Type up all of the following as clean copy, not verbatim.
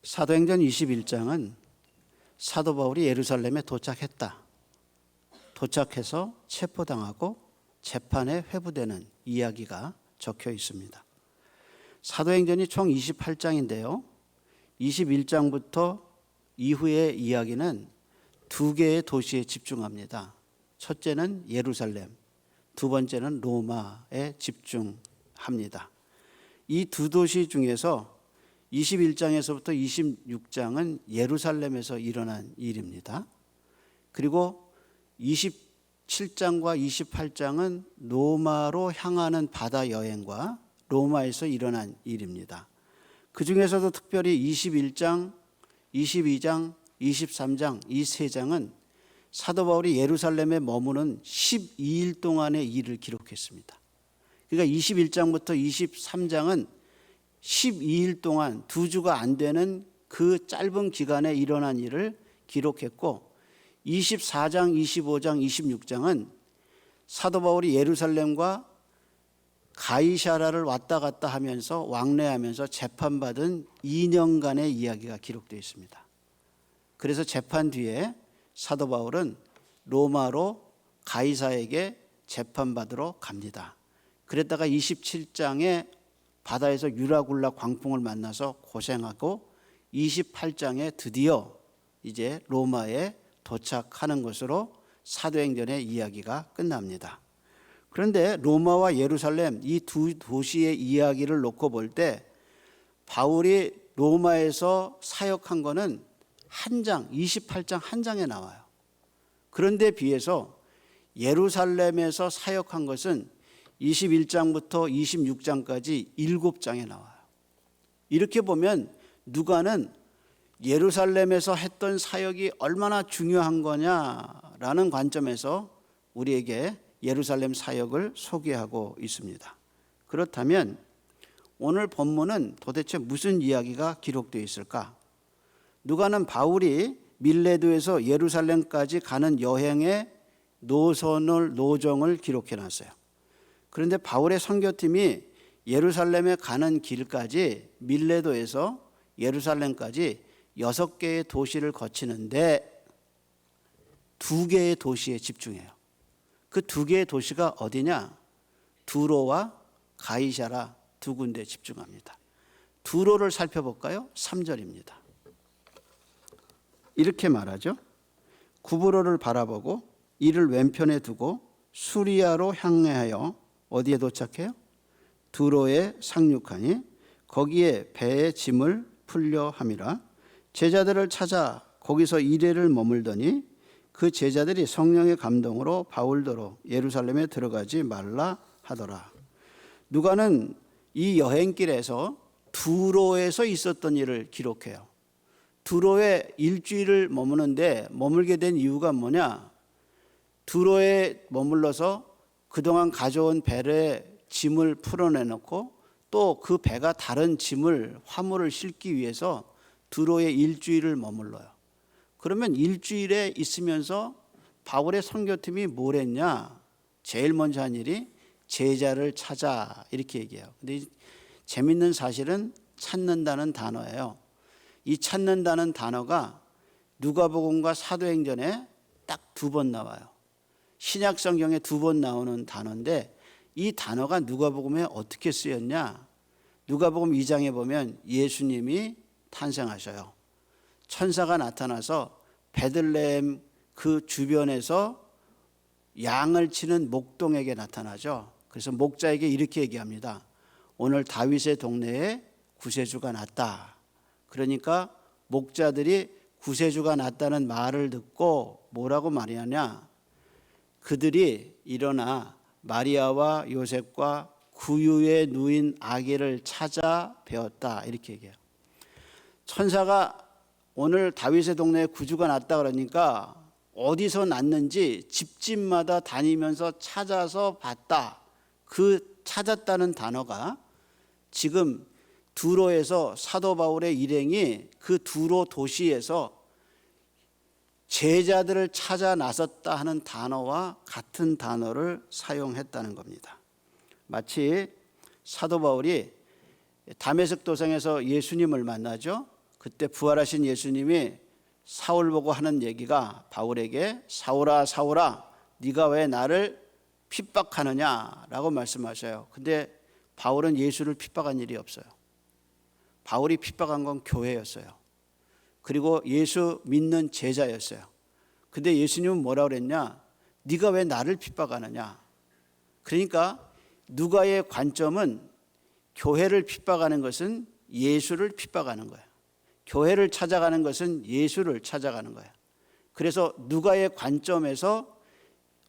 사도행전 21장은 사도 바울이 예루살렘에 도착했다. 도착해서 체포당하고 재판에 회부되는 이야기가 적혀 있습니다. 사도행전이 총 28장인데요. 21장부터 이후의 이야기는 두 개의 도시에 집중합니다. 첫째는 예루살렘, 두 번째는 로마에 집중합니다. 이 두 도시 중에서 21장에서부터 26장은 예루살렘에서 일어난 일입니다. 그리고 27장과 28장은 로마로 향하는 바다 여행과 로마에서 일어난 일입니다. 그 중에서도 특별히 21장, 22장, 23장 이 세 장은 사도 바울이 예루살렘에 머무는 12일 동안의 일을 기록했습니다. 그러니까 21장부터 23장은 12일 동안 2주가 안 되는 그 짧은 기간에 일어난 일을 기록했고 24장, 25장, 26장은 사도 바울이 예루살렘과 가이사랴를 왔다 갔다 하면서 왕래하면서 재판받은 2년간의 이야기가 기록되어 있습니다. 그래서 재판 뒤에 사도 바울은 로마로 가이사에게 재판받으러 갑니다. 그랬다가 27장에 바다에서 유라굴라 광풍을 만나서 고생하고 28장에 드디어 이제 로마에 도착하는 것으로 사도행전의 이야기가 끝납니다. 그런데 로마와 예루살렘 이 두 도시의 이야기를 놓고 볼 때 바울이 로마에서 사역한 거는 한 장, 28장 한 장에 나와요. 그런데 비해서 예루살렘에서 사역한 것은 21장부터 26장까지 7장에 나와요. 이렇게 보면 누가는 예루살렘에서 했던 사역이 얼마나 중요한 거냐라는 관점에서 우리에게 예루살렘 사역을 소개하고 있습니다. 그렇다면 오늘 본문은 도대체 무슨 이야기가 기록되어 있을까? 누가는 바울이 밀레도에서 예루살렘까지 가는 여행의 노정을 기록해 놨어요. 그런데 바울의 선교팀이 예루살렘에 가는 길까지 밀레도에서 예루살렘까지 6개의 도시를 거치는데 2개의 도시에 집중해요. 그 2개의 도시가 어디냐? 두로와 가이사랴 두 군데에 집중합니다. 두로를 살펴볼까요? 3절입니다. 이렇게 말하죠. 구브로를 바라보고 이를 왼편에 두고 수리아로 향하여 어디에 도착해요? 두로에 상륙하니 거기에 배에 짐을 풀려 함이라. 제자들을 찾아 거기서 이레를 머물더니 그 제자들이 성령의 감동으로 바울더러 예루살렘에 들어가지 말라 하더라. 누가는 이 여행길에서 두로에서 있었던 일을 기록해요. 두로에 일주일을 머무는데 머물게 된 이유가 뭐냐? 두로에 머물러서 그동안 가져온 배에 짐을 풀어내놓고 또 그 배가 다른 짐을 화물을 싣기 위해서 두로에 일주일을 머물러요. 그러면 일주일에 있으면서 바울의 선교팀이 뭘 했냐? 제일 먼저 한 일이 제자를 찾아 이렇게 얘기해요. 근데 재밌는 사실은 찾는다는 단어예요. 이 찾는다는 단어가 누가복음과 사도행전에 딱 2번 나와요. 신약 성경에 2번 나오는 단어인데 이 단어가 누가복음에 어떻게 쓰였냐? 누가복음 2장에 보면 예수님이 탄생하셔요. 천사가 나타나서 베들레헴 그 주변에서 양을 치는 목동에게 나타나죠. 그래서 목자에게 이렇게 얘기합니다. 오늘 다윗의 동네에 구세주가 났다. 그러니까 목자들이 구세주가 났다는 말을 듣고 뭐라고 말하냐? 그들이 일어나 마리아와 요셉과 구유에 누인 아기를 찾아 배웠다. 이렇게 얘기해요. 천사가 오늘 다윗의 동네에 구주가 났다 그러니까 어디서 났는지 집집마다 다니면서 찾아서 봤다. 그 찾았다는 단어가 지금 두로에서 사도 바울의 일행이 그 두로 도시에서 제자들을 찾아 나섰다 하는 단어와 같은 단어를 사용했다는 겁니다. 마치 사도 바울이 다메섹 도상에서 예수님을 만나죠. 그때 부활하신 예수님이 사울 보고 하는 얘기가 바울에게 사울아 사울아 네가 왜 나를 핍박하느냐라고 말씀하셔요. 근데 바울은 예수를 핍박한 일이 없어요. 바울이 핍박한 건 교회였어요. 그리고 예수 믿는 제자였어요. 근데 예수님은 뭐라 그랬냐? 네가 왜 나를 핍박하느냐? 그러니까 누가의 관점은 교회를 핍박하는 것은 예수를 핍박하는 거예요. 교회를 찾아가는 것은 예수를 찾아가는 거예요. 그래서 누가의 관점에서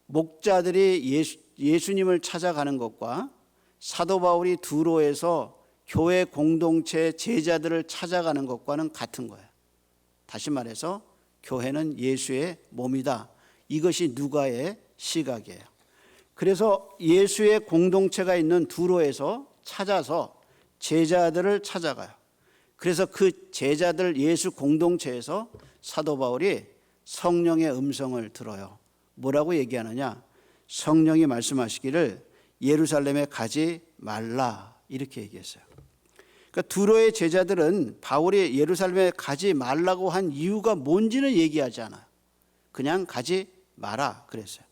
목자들이 예수님을 찾아가는 것과 사도 바울이 두로에서 교회 공동체 제자들을 찾아가는 것과는 같은 거예요. 다시 말해서 교회는 예수의 몸이다. 이것이 누가의 시각이에요. 그래서 예수의 공동체가 있는 두로에서 찾아서 제자들을 찾아가요. 그래서 그 제자들 예수 공동체에서 사도 바울이 성령의 음성을 들어요. 뭐라고 얘기하느냐? 성령이 말씀하시기를 예루살렘에 가지 말라 이렇게 얘기했어요. 그러니까 두로의 제자들은 바울이 예루살렘에 가지 말라고 한 이유가 뭔지는 얘기하지 않아요. 그냥 가지 마라 그랬어요.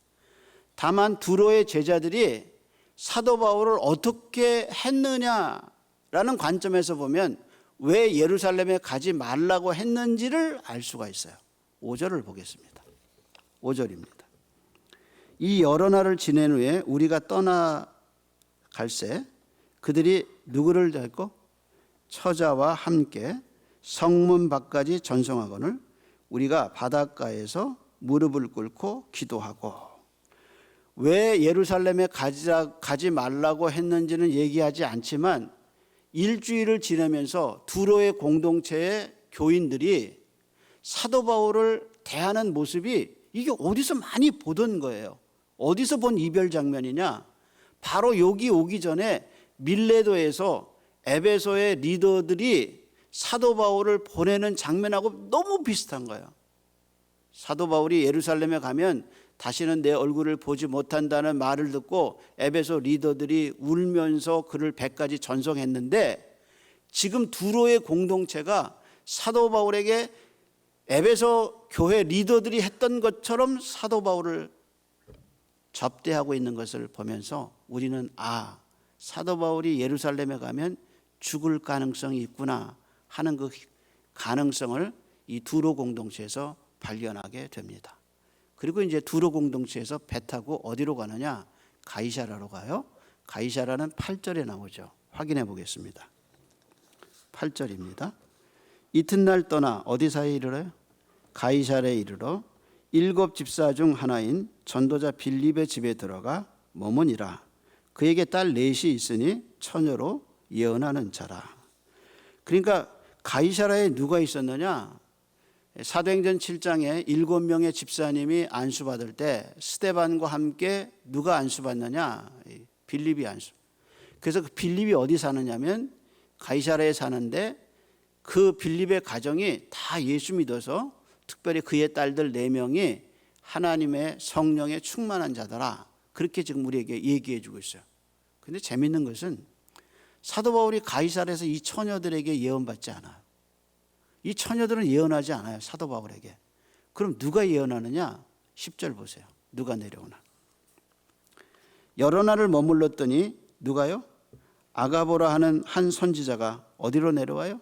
다만 두로의 제자들이 사도 바울을 어떻게 했느냐라는 관점에서 보면 왜 예루살렘에 가지 말라고 했는지를 알 수가 있어요. 5절을 보겠습니다. 5절입니다. 이 여러 날을 지낸 후에 우리가 떠나갈새 그들이 누구를 데리고 처자와 함께 성문 밖까지 전송하거늘 우리가 바닷가에서 무릎을 꿇고 기도하고. 왜 예루살렘에 가지 말라고 했는지는 얘기하지 않지만 일주일을 지내면서 두로의 공동체의 교인들이 사도 바울을 대하는 모습이 이게 어디서 많이 보던 거예요. 어디서 본 이별 장면이냐? 바로 여기 오기 전에 밀레도에서 에베소의 리더들이 사도 바울을 보내는 장면하고 너무 비슷한 거예요. 사도 바울이 예루살렘에 가면 다시는 내 얼굴을 보지 못한다는 말을 듣고 에베소 리더들이 울면서 그를 배까지 전송했는데 지금 두로의 공동체가 사도 바울에게 에베소 교회 리더들이 했던 것처럼 사도 바울을 접대하고 있는 것을 보면서 우리는 사도 바울이 예루살렘에 가면 죽을 가능성이 있구나 하는 그 가능성을 이 두로 공동체에서 발견하게 됩니다. 그리고 이제 두로 공동체에서 배 타고 어디로 가느냐? 가이사라로 가요. 가이사라는 8절에 나오죠. 확인해 보겠습니다. 8절입니다. 이튿날 떠나 어디사에 이르러요? 가이사라에 이르러 7 집사 중 하나인 전도자 빌립의 집에 들어가 머무니라. 그에게 딸 넷이 있으니 처녀로 예언하는 자라. 그러니까 가이사라에 누가 있었느냐? 사도행전 7장에 7명의 집사님이 안수받을 때 스데반과 함께 누가 안수받느냐? 빌립이 안수. 그래서 그 빌립이 어디 사느냐면 가이사라에 사는데 그 빌립의 가정이 다 예수 믿어서 특별히 그의 딸들 4명이 하나님의 성령에 충만한 자더라. 그렇게 지금 우리에게 얘기해 주고 있어요. 그런데 재밌는 것은 사도 바울이 가이사라에서 이 처녀들에게 예언받지 않아요. 이 처녀들은 예언하지 않아요. 사도 바울에게. 그럼 누가 예언하느냐? 10절 보세요. 누가 내려오나. 여러 날을 머물렀더니 누가요? 아가보라 하는 한 선지자가 어디로 내려와요?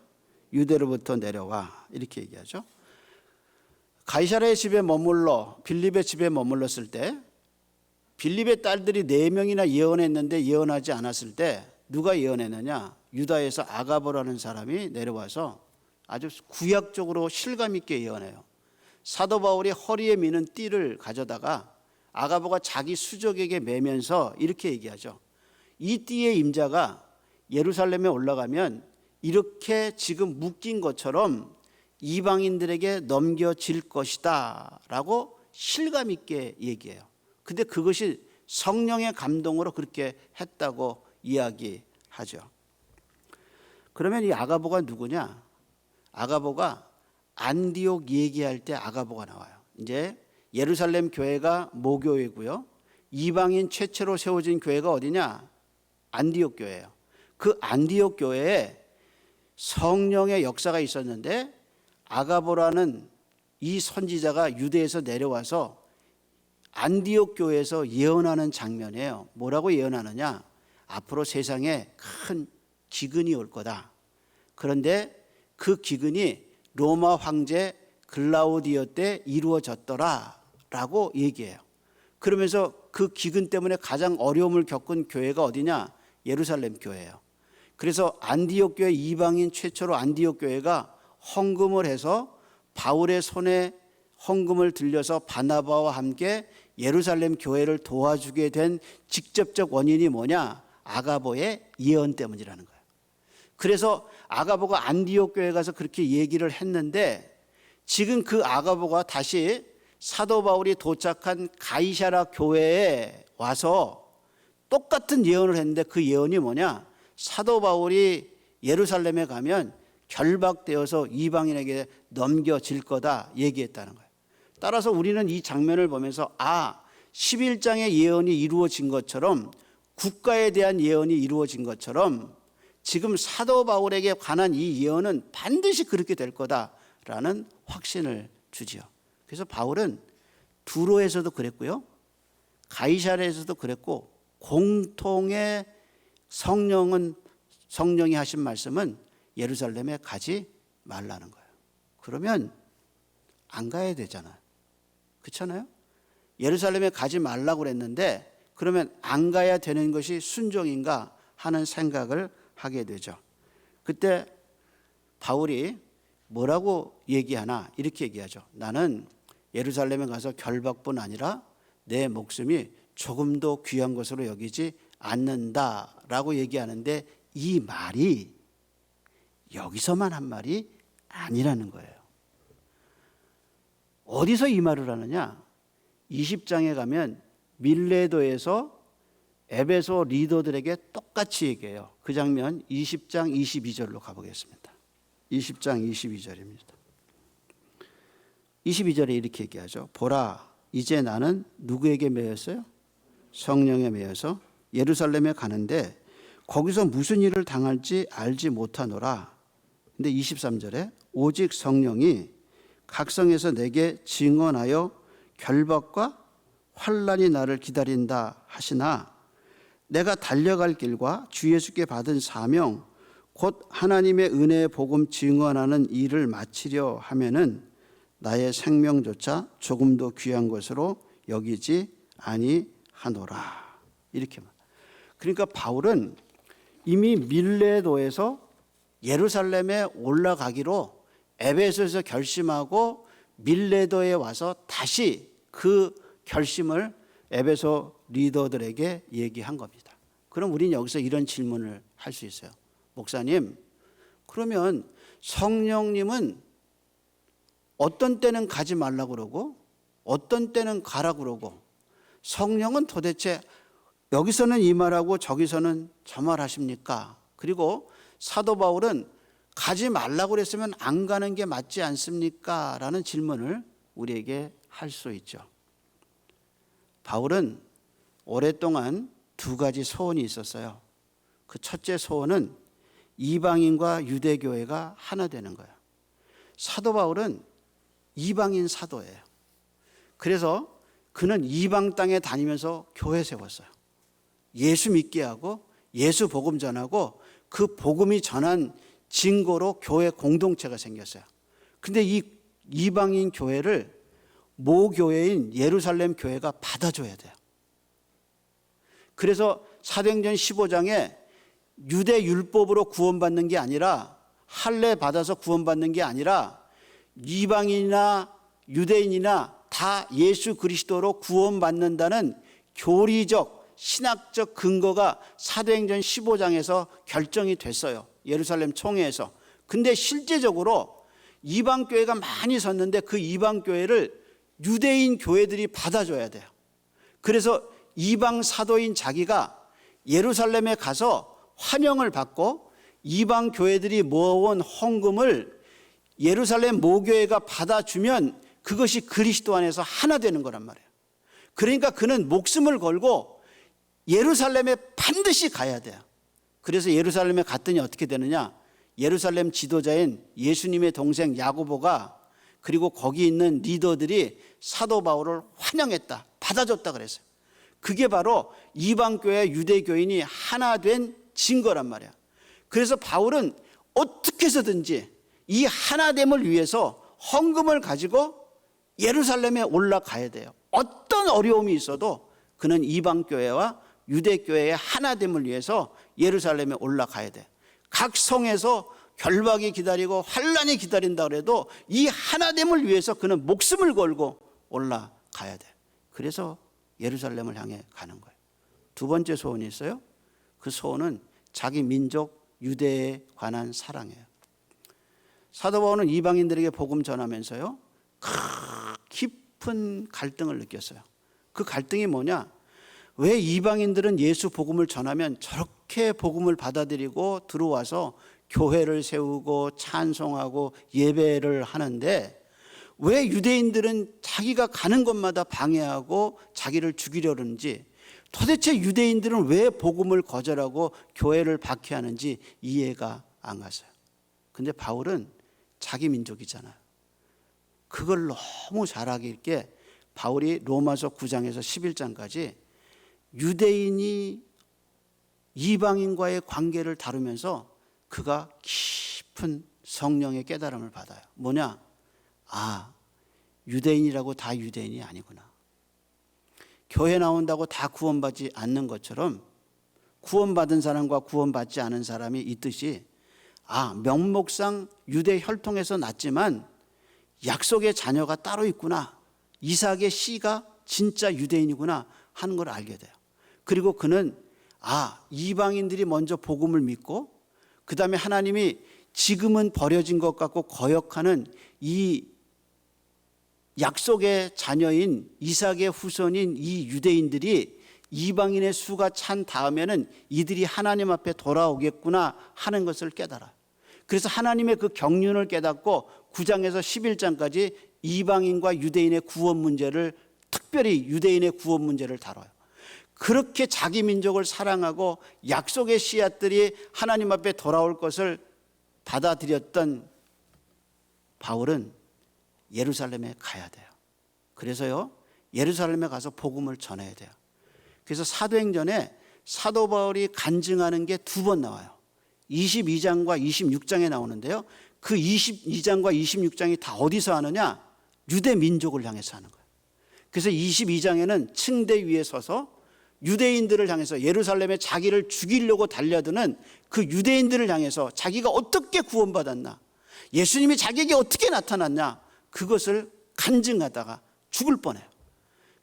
유대로부터 내려와. 이렇게 얘기하죠. 가이사라의 집에 머물러 빌립의 집에 머물렀을 때 빌립의 딸들이 4명이나 예언했는데 예언하지 않았을 때 누가 예언했느냐? 유다에서 아가보라는 사람이 내려와서 아주 구약적으로 실감 있게 예언해요. 사도 바울이 허리에 미는 띠를 가져다가 아가보가 자기 수족에게 매면서 이렇게 얘기하죠. 이 띠의 임자가 예루살렘에 올라가면 이렇게 지금 묶인 것처럼 이방인들에게 넘겨질 것이다 라고 실감 있게 얘기해요. 근데 그것이 성령의 감동으로 그렇게 했다고 이야기하죠. 그러면 이 아가보가 누구냐? 아가보가 안디옥 얘기할 때 아가보가 나와요. 이제 예루살렘 교회가 모교회고요. 이방인 최초로 세워진 교회가 어디냐? 안디옥 교회예요. 그 안디옥 교회에 성령의 역사가 있었는데 아가보라는 이 선지자가 유대에서 내려와서 안디옥 교회에서 예언하는 장면이에요. 뭐라고 예언하느냐? 앞으로 세상에 큰 기근이 올 거다. 그런데 그 기근이 로마 황제 글라우디오 때 이루어졌더라 라고 얘기해요. 그러면서 그 기근 때문에 가장 어려움을 겪은 교회가 어디냐? 예루살렘 교회예요. 그래서 안디옥 교회, 이방인 최초로 안디옥 교회가 헌금을 해서 바울의 손에 헌금을 들려서 바나바와 함께 예루살렘 교회를 도와주게 된 직접적 원인이 뭐냐? 아가보의 예언 때문이라는 거예요. 그래서 아가보가 안디옥 교회에 가서 그렇게 얘기를 했는데, 지금 그 아가보가 다시 사도 바울이 도착한 가이사랴 교회에 와서 똑같은 예언을 했는데, 그 예언이 뭐냐? 사도 바울이 예루살렘에 가면 결박되어서 이방인에게 넘겨질 거다 얘기했다는 거예요. 따라서 우리는 이 장면을 보면서 11장의 예언이 이루어진 것처럼, 국가에 대한 예언이 이루어진 것처럼 지금 사도 바울에게 관한 이 예언은 반드시 그렇게 될 거다라는 확신을 주지요. 그래서 바울은 두로에서도 그랬고요, 가이사랴에서도 그랬고, 공통의 성령이 하신 말씀은 예루살렘에 가지 말라는 거예요. 그러면 안 가야 되잖아요. 그렇잖아요? 예루살렘에 가지 말라고 그랬는데 그러면 안 가야 되는 것이 순종인가 하는 생각을 하게 되죠. 그때 바울이 뭐라고 얘기하나? 이렇게 얘기하죠. 나는 예루살렘에 가서 결박뿐 아니라 내 목숨이 조금도 귀한 것으로 여기지 않는다라고 얘기하는데, 이 말이 여기서만 한 말이 아니라는 거예요. 어디서 이 말을 하느냐? 20장에 가면 밀레도에서 에베소 리더들에게 똑같이 얘기해요. 그 장면 20장 22절로 가보겠습니다. 20장 22절입니다. 22절에 이렇게 얘기하죠. 보라, 이제 나는 누구에게 매였어요? 성령에 매여서 예루살렘에 가는데 거기서 무슨 일을 당할지 알지 못하노라. 근데 23절에 오직 성령이 각성에서 내게 증언하여 결박과 환난이 나를 기다린다 하시나, 내가 달려갈 길과 주 예수께 받은 사명 곧 하나님의 은혜의 복음 증언하는 일을 마치려 하면은 나의 생명조차 조금도 귀한 것으로 여기지 아니하노라. 이렇게 말. 그러니까 바울은 이미 밀레도에서 예루살렘에 올라가기로 에베소에서 결심하고 밀레도에 와서 다시 그 결심을 에베소 리더들에게 얘기한 겁니다. 그럼 우리는 여기서 이런 질문을 할 수 있어요. 목사님, 그러면 성령님은 어떤 때는 가지 말라고 그러고 어떤 때는 가라고 그러고, 성령은 도대체 여기서는 이 말하고 저기서는 저 말 하십니까? 그리고 사도 바울은 가지 말라고 그랬으면 안 가는 게 맞지 않습니까? 라는 질문을 우리에게 할 수 있죠. 바울은 오랫동안 두 가지 소원이 있었어요. 그 첫째 소원은 이방인과 유대교회가 하나 되는 거예요. 사도 바울은 이방인 사도예요. 그래서 그는 이방 땅에 다니면서 교회 세웠어요. 예수 믿게 하고 예수 복음 전하고 그 복음이 전한 증거로 교회 공동체가 생겼어요. 근데 이 이방인 교회를 모교회인 예루살렘 교회가 받아줘야 돼요. 그래서 사도행전 15장에 유대 율법으로 구원받는 게 아니라, 할례 받아서 구원받는 게 아니라 이방인이나 유대인이나 다 예수 그리스도로 구원받는다는 교리적 신학적 근거가 사도행전 15장에서 결정이 됐어요. 예루살렘 총회에서. 근데 실제적으로 이방 교회가 많이 섰는데 그 이방 교회를 유대인 교회들이 받아줘야 돼요. 그래서 이방 사도인 자기가 예루살렘에 가서 환영을 받고 이방 교회들이 모아온 헌금을 예루살렘 모교회가 받아주면 그것이 그리스도 안에서 하나 되는 거란 말이에요. 그러니까 그는 목숨을 걸고 예루살렘에 반드시 가야 돼요. 그래서 예루살렘에 갔더니 어떻게 되느냐? 예루살렘 지도자인 예수님의 동생 야고보가 그리고 거기 있는 리더들이 사도 바울을 환영했다, 받아줬다 그랬어요. 그게 바로 이방교회 유대교인이 하나 된 증거란 말이야. 그래서 바울은 어떻게 해서든지 이 하나됨을 위해서 헌금을 가지고 예루살렘에 올라가야 돼요. 어떤 어려움이 있어도 그는 이방교회와 유대교회의 하나됨을 위해서 예루살렘에 올라가야 돼. 각 성에서 결박이 기다리고 환란이 기다린다 그래도 이 하나됨을 위해서 그는 목숨을 걸고 올라가야 돼. 그래서 예루살렘을 향해 가는 거예요. 두 번째 소원이 있어요. 그 소원은 자기 민족 유대에 관한 사랑이에요. 사도 바울은 이방인들에게 복음 전하면서요, 깊은 갈등을 느꼈어요. 그 갈등이 뭐냐? 왜 이방인들은 예수 복음을 전하면 저렇게 복음을 받아들이고 들어와서 교회를 세우고 찬송하고 예배를 하는데 왜 유대인들은 자기가 가는 곳마다 방해하고 자기를 죽이려는지, 도대체 유대인들은 왜 복음을 거절하고 교회를 박해하는지 이해가 안 갔어요. 근데 바울은 자기 민족이잖아요. 그걸 너무 잘 알기에 바울이 로마서 9장에서 11장까지 유대인이 이방인과의 관계를 다루면서 그가 깊은 성령의 깨달음을 받아요. 뭐냐? 아, 유대인이라고 다 유대인이 아니구나. 교회 나온다고 다 구원받지 않는 것처럼 구원받은 사람과 구원받지 않은 사람이 있듯이, 아, 명목상 유대 혈통에서 났지만 약속의 자녀가 따로 있구나, 이삭의 씨가 진짜 유대인이구나 하는 걸 알게 돼요. 그리고 그는 이방인들이 먼저 복음을 믿고 그 다음에 하나님이 지금은 버려진 것 같고 거역하는 이 약속의 자녀인 이삭의 후손인 이 유대인들이 이방인의 수가 찬 다음에는 이들이 하나님 앞에 돌아오겠구나 하는 것을 깨달아요. 그래서 하나님의 그 경륜을 깨닫고 9장에서 11장까지 이방인과 유대인의 구원 문제를, 특별히 유대인의 구원 문제를 다뤄요. 그렇게 자기 민족을 사랑하고 약속의 씨앗들이 하나님 앞에 돌아올 것을 받아들였던 바울은 예루살렘에 가야 돼요. 그래서요, 예루살렘에 가서 복음을 전해야 돼요. 그래서 사도행전에 사도 바울이 간증하는 게 두 번 나와요. 22장과 26장에 나오는데요, 그 22장과 26장이 다 어디서 하느냐? 유대 민족을 향해서 하는 거예요. 그래서 22장에는 층대 위에 서서 유대인들을 향해서, 예루살렘에 자기를 죽이려고 달려드는 그 유대인들을 향해서 자기가 어떻게 구원받았나, 예수님이 자기에게 어떻게 나타났냐, 그것을 간증하다가 죽을 뻔해요.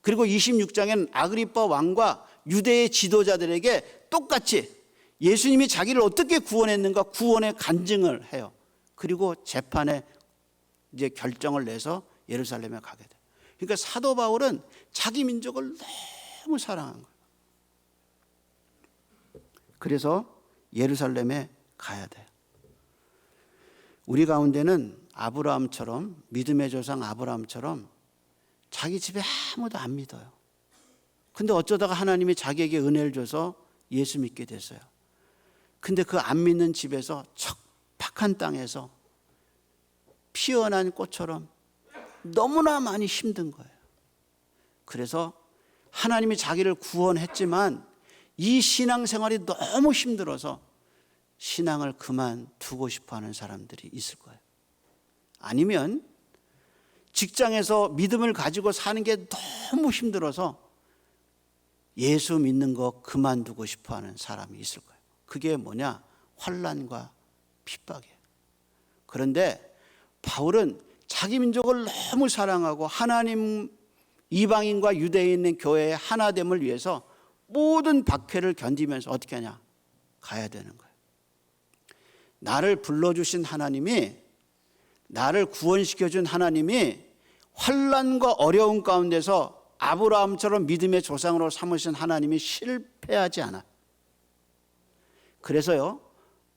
그리고 26장에는 아그리빠 왕과 유대의 지도자들에게 똑같이 예수님이 자기를 어떻게 구원했는가 구원의 간증을 해요. 그리고 재판에 이제 결정을 내서 예루살렘에 가게 돼요. 그러니까 사도 바울은 자기 민족을 너무 사랑한 거예요. 그래서 예루살렘에 가야 돼요. 우리 가운데는 아브라함처럼, 믿음의 조상 아브라함처럼 자기 집에 아무도 안 믿어요. 근데 어쩌다가 하나님이 자기에게 은혜를 줘서 예수 믿게 됐어요. 근데 그 안 믿는 집에서 척박한 땅에서 피어난 꽃처럼 너무나 많이 힘든 거예요. 그래서 하나님이 자기를 구원했지만 이 신앙생활이 너무 힘들어서 신앙을 그만두고 싶어하는 사람들이 있을 거예요. 아니면 직장에서 믿음을 가지고 사는 게 너무 힘들어서 예수 믿는 거 그만두고 싶어하는 사람이 있을 거예요. 그게 뭐냐? 환난과 핍박이에요. 그런데 바울은 자기 민족을 너무 사랑하고 하나님, 이방인과 유대인의 교회의 하나됨을 위해서 모든 박해를 견디면서 어떻게 하냐? 가야 되는 거예요. 나를 불러주신 하나님이, 나를 구원시켜준 하나님이 환난과 어려움 가운데서 아브라함처럼 믿음의 조상으로 삼으신 하나님이 실패하지 않아. 그래서요,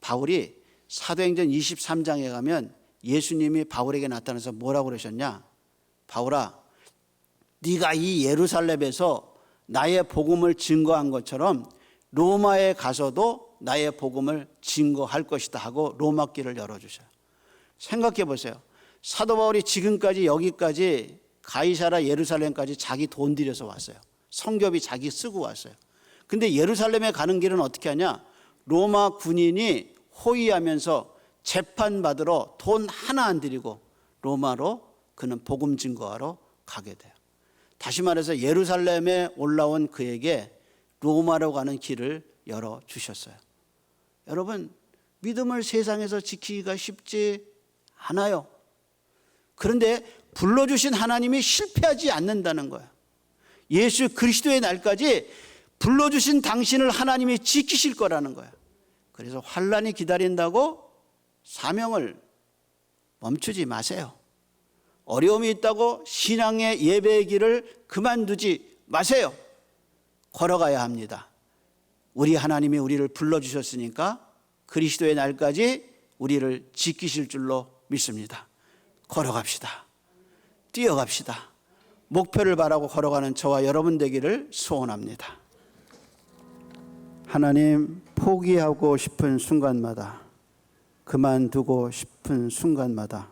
바울이 사도행전 23장에 가면 예수님이 바울에게 나타나서 뭐라고 그러셨냐? 바울아, 네가 이 예루살렘에서 나의 복음을 증거한 것처럼 로마에 가서도 나의 복음을 증거할 것이다 하고 로마 길을 열어주셔요. 생각해 보세요. 사도 바울이 지금까지 여기까지 가이사라 예루살렘까지 자기 돈 들여서 왔어요. 성교비 자기 쓰고 왔어요. 근데 예루살렘에 가는 길은 어떻게 하냐? 로마 군인이 호위하면서 재판받으러 돈 하나 안 들이고 로마로 그는 복음 증거하러 가게 돼요. 다시 말해서 예루살렘에 올라온 그에게 로마로 가는 길을 열어주셨어요. 여러분, 믿음을 세상에서 지키기가 쉽지 않아요. 그런데 불러주신 하나님이 실패하지 않는다는 거예요. 예수 그리스도의 날까지 불러주신 당신을 하나님이 지키실 거라는 거예요. 그래서 환난이 기다린다고 사명을 멈추지 마세요. 어려움이 있다고 신앙의 예배의 길을 그만두지 마세요. 걸어가야 합니다. 우리 하나님이 우리를 불러주셨으니까 그리스도의 날까지 우리를 지키실 줄로 믿습니다. 걸어갑시다. 뛰어갑시다. 목표를 바라고 걸어가는 저와 여러분 되기를 소원합니다. 하나님, 포기하고 싶은 순간마다, 그만두고 싶은 순간마다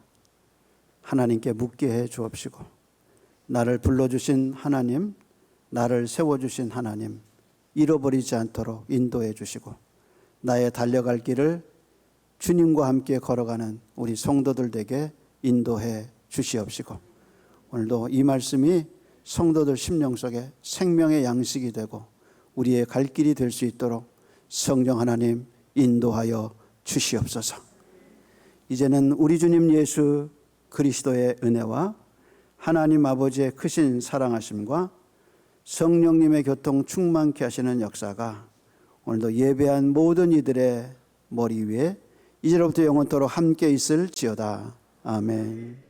하나님께 묻게 해 주옵시고, 나를 불러주신 하나님, 나를 세워주신 하나님, 잃어버리지 않도록 인도해 주시고, 나의 달려갈 길을 주님과 함께 걸어가는 우리 성도들 되게 인도해 주시옵시고, 오늘도 이 말씀이 성도들 심령 속에 생명의 양식이 되고 우리의 갈 길이 될 수 있도록 성령 하나님 인도하여 주시옵소서. 이제는 우리 주님 예수 그리스도의 은혜와 하나님 아버지의 크신 사랑하심과 성령님의 교통 충만케 하시는 역사가 오늘도 예배한 모든 이들의 머리 위에 이제로부터 영원토록 함께 있을지어다. 아멘.